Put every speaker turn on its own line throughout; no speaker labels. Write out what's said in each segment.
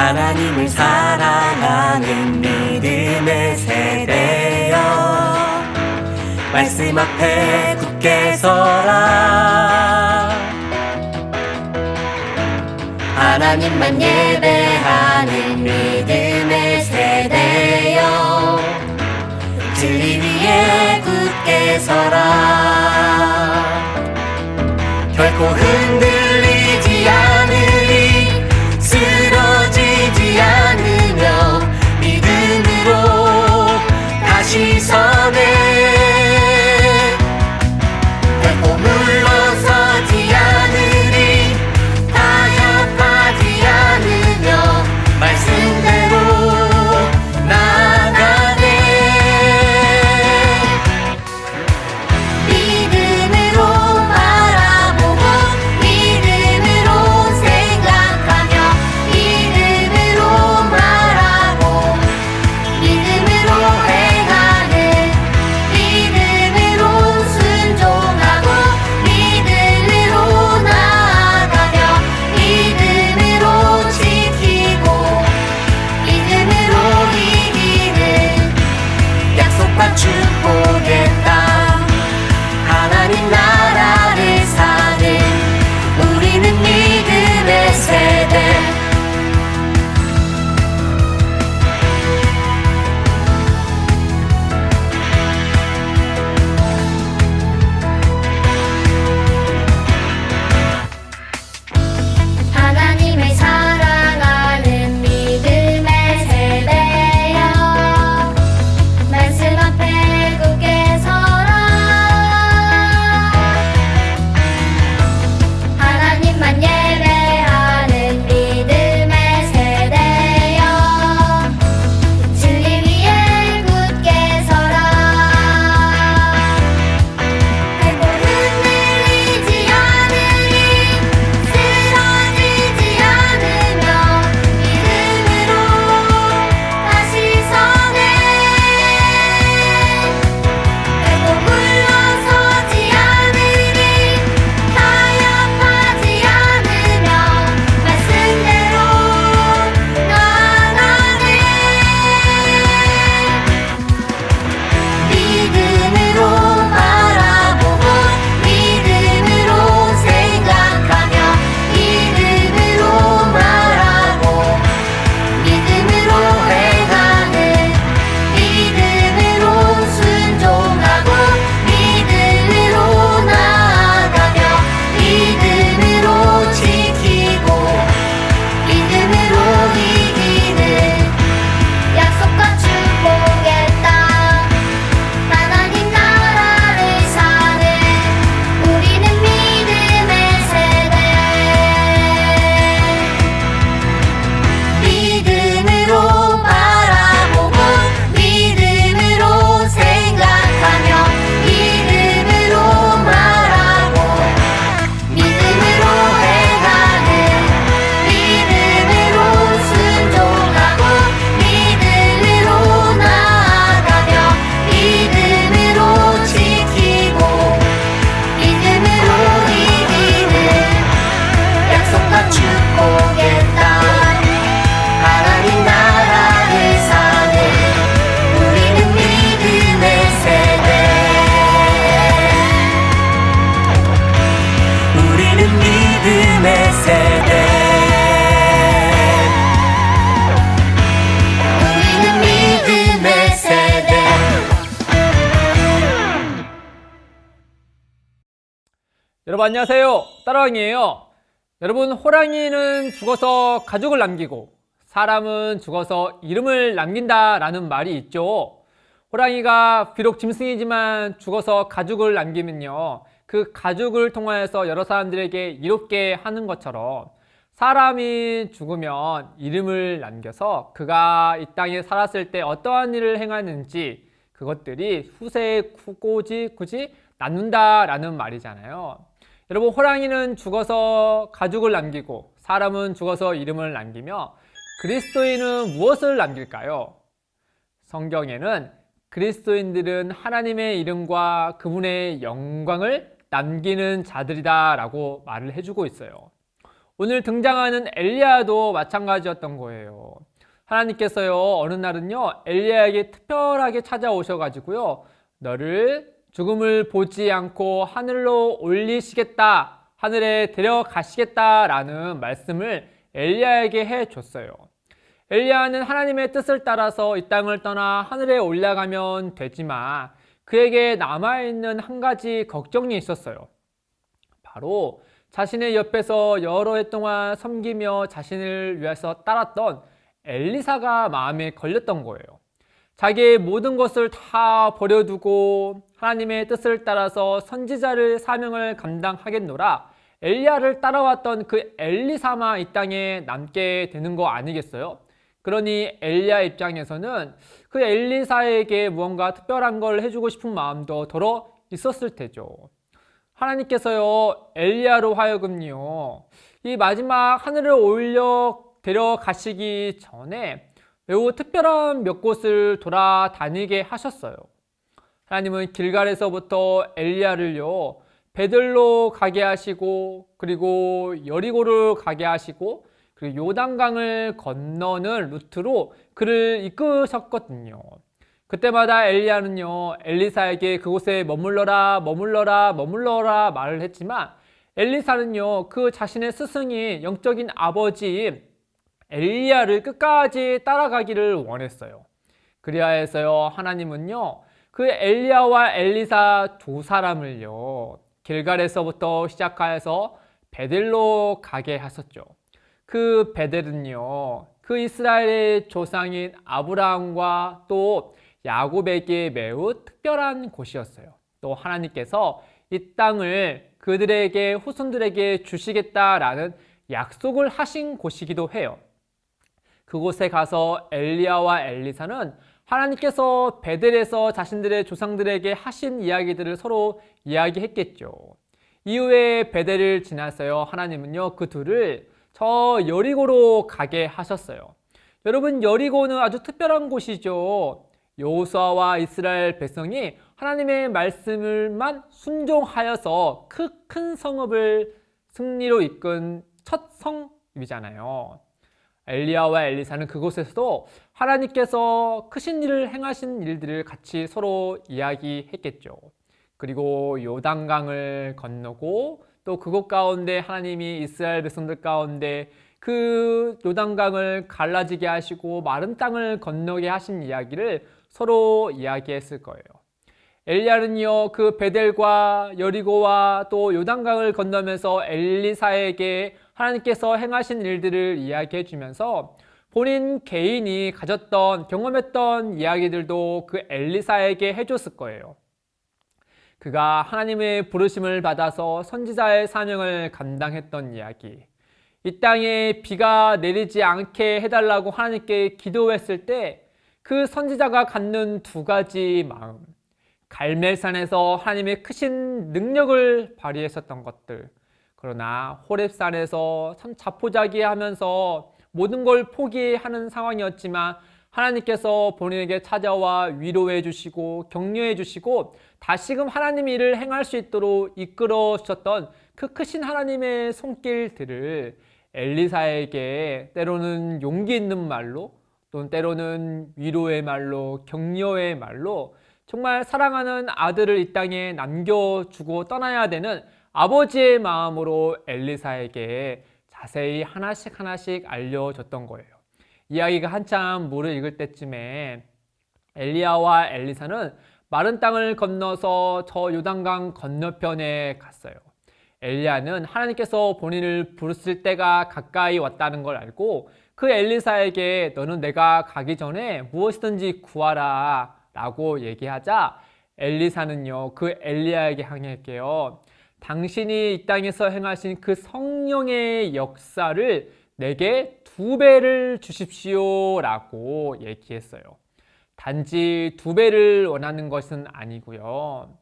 하나님을 사랑하는 믿음의 세대여, 말씀 앞에 굳게 서라. 하나님만 예배하는 믿음의 세대여, 진리 위에 굳게 서라. 결코 흔들리지 않으리, 쓰러지지 않으며 믿음으로 다시 서네. 결코 물러서지 않으리, 타협하지 않으며 말씀대로 나아가네. 믿음으로 바라보고 믿음으로 생각하며 믿음으로 말하고 믿음으로 행하는, 믿음으로 순종하고 믿음으로 나아가며 믿음으로 지키고 믿음으로 이기는 약속과 축복의 땅, 하나님 나라를 사는 우리는 믿음의 세대. 하나님을 사랑하는 믿음의 세대여, 말씀 앞에 굳게 서라. 하나님만 예배하는 믿음의 세대여, 진리 위에 굳게 서라. 결코 흔들리지 않으리, 쓰러지지 않으며 믿음으로 다시 서네. 결코 물러서지 않으리, 타협하지 않으며 말씀대로 나아가네. 믿음으로 바라보고 믿음으로 생각하며 믿음으로 말하고 믿음으로 행하는, 믿음으로 순종하고 믿음으로 나아가며 믿음으로 지키고 믿음으로 이기는 약속과 축복의 땅, 하나님 나라를 사는 우리는 믿음의 세대. 믿음으로 바라보고 믿음으로 생각하며 믿음으로 말하고 믿음으로 행하는, 믿음으로 순종하고 믿음으로 나아가며 믿음으로 지키고 믿음으로 이기는 약속과 축복의 땅, 하나님 나라를 사는 우리는 믿음의 세대. 우리는 믿음의 세대. 우리는 믿음의 세대.
여러분 안녕하세요. 따라왕이에요. 여러분, 호랑이는 죽어서 가죽을 남기고 사람은 죽어서 이름을 남긴다라는 말이 있죠. 호랑이가 비록 짐승이지만 죽어서 가죽을 남기면요, 그 가죽을 통하여서 여러 사람들에게 이롭게 하는 것처럼 사람이 죽으면 이름을 남겨서 그가 이 땅에 살았을 때 어떠한 일을 행하는지 그것들이 후세에 굳이 남는다라는 말이잖아요. 여러분, 호랑이는 죽어서 가죽을 남기고 사람은 죽어서 이름을 남기며 그리스도인은 무엇을 남길까요? 성경에는 그리스도인들은 하나님의 이름과 그분의 영광을 남기는 자들이다 라고 말을 해주고 있어요. 오늘 등장하는 엘리야도 마찬가지였던 거예요. 하나님께서요, 어느 날은요, 엘리야에게 특별하게 찾아오셔가지고요, 너를 죽음을 보지 않고 하늘로 올리시겠다, 하늘에 데려가시겠다라는 말씀을 엘리야에게 해줬어요. 엘리야는 하나님의 뜻을 따라서 이 땅을 떠나 하늘에 올라가면 되지만 그에게 남아있는 한 가지 걱정이 있었어요. 바로 자신의 옆에서 여러 해 동안 섬기며 자신을 위해서 따랐던 엘리사가 마음에 걸렸던 거예요. 자기의 모든 것을 다 버려두고 하나님의 뜻을 따라서 선지자를 사명을 감당하겠노라 엘리야를 따라왔던 그 엘리사만 이 땅에 남게 되는 거 아니겠어요? 그러니 엘리야 입장에서는 그 엘리사에게 무언가 특별한 걸 해주고 싶은 마음도 덜어 있었을 테죠. 하나님께서요, 엘리야로 하여금요, 이 마지막 하늘을 올려 데려가시기 전에 매우 특별한 몇 곳을 돌아다니게 하셨어요. 하나님은 길갈에서부터 엘리야를요, 베들로 가게 하시고, 그리고 여리고를 가게 하시고, 그리고 요단강을 건너는 루트로 그를 이끄셨거든요. 그때마다 엘리야는요, 엘리사에게 그곳에 머물러라 말을 했지만 엘리사는요, 그 자신의 스승이 영적인 아버지인 엘리야를 끝까지 따라가기를 원했어요. 그리하여서요, 하나님은요, 그 엘리야와 엘리사 두 사람을요, 길갈에서부터 시작하여서 베델로 가게 하셨죠. 그 베델은요, 그 이스라엘의 조상인 아브라함과 또 야곱에게 매우 특별한 곳이었어요. 또 하나님께서 이 땅을 그들에게 후손들에게 주시겠다라는 약속을 하신 곳이기도 해요. 그곳에 가서 엘리야와 엘리사는 하나님께서 베델에서 자신들의 조상들에게 하신 이야기들을 서로 이야기했겠죠. 이후에 베델을 지나서요, 하나님은요, 그 둘을 저 여리고로 가게 하셨어요. 여러분, 여리고는 아주 특별한 곳이죠. 여호수아와 이스라엘 백성이 하나님의 말씀을만 순종하여서 그 큰 성읍을 승리로 이끈 첫 성이잖아요. 엘리야와 엘리사는 그곳에서도 하나님께서 크신 일을 행하신 일들을 같이 서로 이야기했겠죠. 그리고 요단강을 건너고 또 그곳 가운데 하나님이 이스라엘 백성들 가운데 그 요단강을 갈라지게 하시고 마른 땅을 건너게 하신 이야기를 서로 이야기했을 거예요. 엘리야는요, 그 베델과 여리고와 또 요단강을 건너면서 엘리사에게 하나님께서 행하신 일들을 이야기해 주면서 본인 개인이 가졌던 경험했던 이야기들도 그 엘리사에게 해줬을 거예요. 그가 하나님의 부르심을 받아서 선지자의 사명을 감당했던 이야기, 이 땅에 비가 내리지 않게 해달라고 하나님께 기도했을 때 그 선지자가 갖는 두 가지 마음, 갈멜산에서 하나님의 크신 능력을 발휘했었던 것들, 그러나 호렙산에서 참 자포자기하면서 모든 걸 포기하는 상황이었지만 하나님께서 본인에게 찾아와 위로해 주시고 격려해 주시고 다시금 하나님의 일을 행할 수 있도록 이끌어 주셨던 그 크신 하나님의 손길들을 엘리사에게 때로는 용기 있는 말로, 또는 때로는 위로의 말로, 격려의 말로 정말 사랑하는 아들을 이 땅에 남겨주고 떠나야 되는 아버지의 마음으로 엘리사에게 자세히 하나씩 알려줬던 거예요. 이야기가 한참 물을 읽을 때쯤에 엘리야와 엘리사는 마른 땅을 건너서 저 요단강 건너편에 갔어요. 엘리야는 하나님께서 본인을 부르실 때가 가까이 왔다는 걸 알고 그 엘리사에게 너는 내가 가기 전에 무엇이든지 구하라 라고 얘기하자 엘리사는요, 그 엘리야에게 항의할게요. 당신이 이 땅에서 행하신 그 성령의 역사를 내게 2배를 주십시오 라고 얘기했어요. 단지 2배를 원하는 것은 아니고요.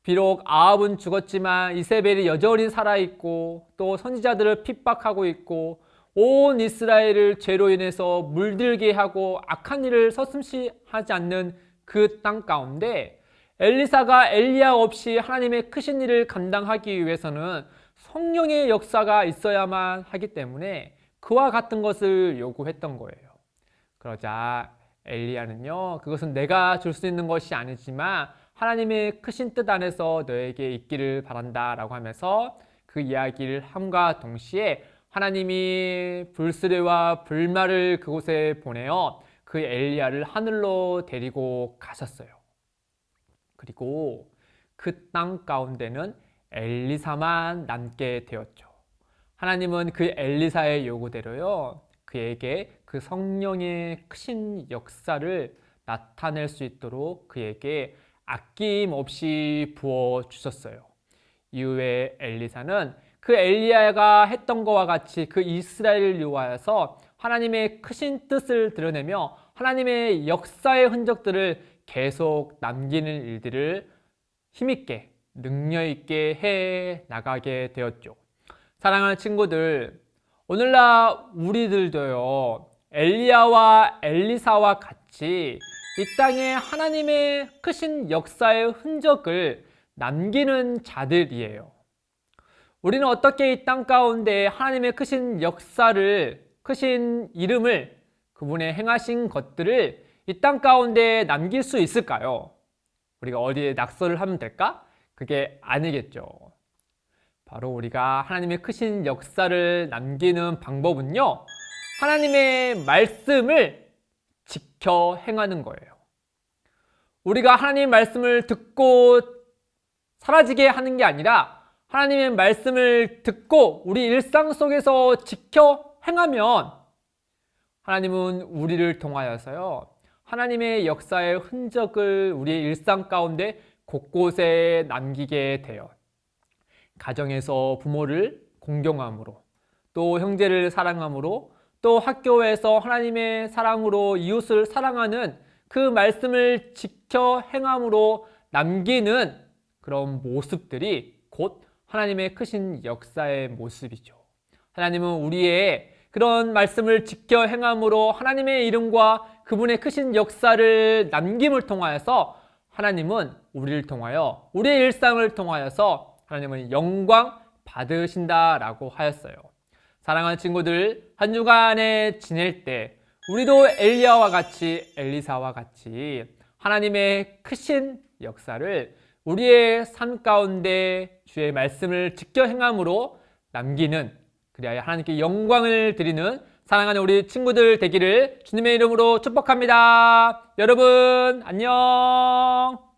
비록 아합은 죽었지만 이세벨이 여전히 살아있고 또 선지자들을 핍박하고 있고 온 이스라엘을 죄로 인해서 물들게 하고 악한 일을 서슴지 하지 않는 그 땅 가운데 엘리사가 엘리야 없이 하나님의 크신 일을 감당하기 위해서는 성령의 역사가 있어야만 하기 때문에 그와 같은 것을 요구했던 거예요. 그러자 엘리야는요, 그것은 내가 줄 수 있는 것이 아니지만 하나님의 크신 뜻 안에서 너에게 있기를 바란다 라고 하면서 그 이야기를 함과 동시에 하나님이 불수레와 불말을 그곳에 보내어 그 엘리야를 하늘로 데리고 가셨어요. 그리고 그 땅 가운데는 엘리사만 남게 되었죠. 하나님은 그 엘리사의 요구대로요, 그에게 그 성령의 크신 역사를 나타낼 수 있도록 그에게 아낌없이 부어주셨어요. 이후에 엘리사는 그 엘리야가 했던 것과 같이 그 이스라엘을 위하여서 하나님의 크신 뜻을 드러내며 하나님의 역사의 흔적들을 계속 남기는 일들을 힘있게 능력있게 해 나가게 되었죠. 사랑하는 친구들, 오늘날 우리들도요, 엘리야와 엘리사와 같이 이 땅에 하나님의 크신 역사의 흔적을 남기는 자들이에요. 우리는 어떻게 이 땅 가운데 하나님의 크신 역사를, 크신 이름을, 그분의 행하신 것들을 이 땅 가운데 남길 수 있을까요? 우리가 어디에 낙서를 하면 될까? 그게 아니겠죠. 바로 우리가 하나님의 크신 역사를 남기는 방법은요, 하나님의 말씀을 지켜 행하는 거예요. 우리가 하나님의 말씀을 듣고 사라지게 하는 게 아니라 하나님의 말씀을 듣고 우리 일상 속에서 지켜 행하면 하나님은 우리를 통하여서요, 하나님의 역사의 흔적을 우리의 일상 가운데 곳곳에 남기게 돼요. 가정에서 부모를 공경함으로, 또 형제를 사랑함으로, 또 학교에서 하나님의 사랑으로 이웃을 사랑하는 그 말씀을 지켜 행함으로 남기는 그런 모습들이 곧 하나님의 크신 역사의 모습이죠. 하나님은 우리의 그런 말씀을 지켜 행함으로 하나님의 이름과 그분의 크신 역사를 남김을 통하여서 하나님은 우리를 통하여, 우리의 일상을 통하여서 하나님은 영광 받으신다라고 하였어요. 사랑하는 친구들, 한 주간에 지낼 때 우리도 엘리야와 같이, 엘리사와 같이 하나님의 크신 역사를 우리의 삶 가운데 주의 말씀을 지켜 행함으로 남기는, 그리하여 하나님께 영광을 드리는 사랑하는 우리 친구들 되기를 주님의 이름으로 축복합니다. 여러분 안녕.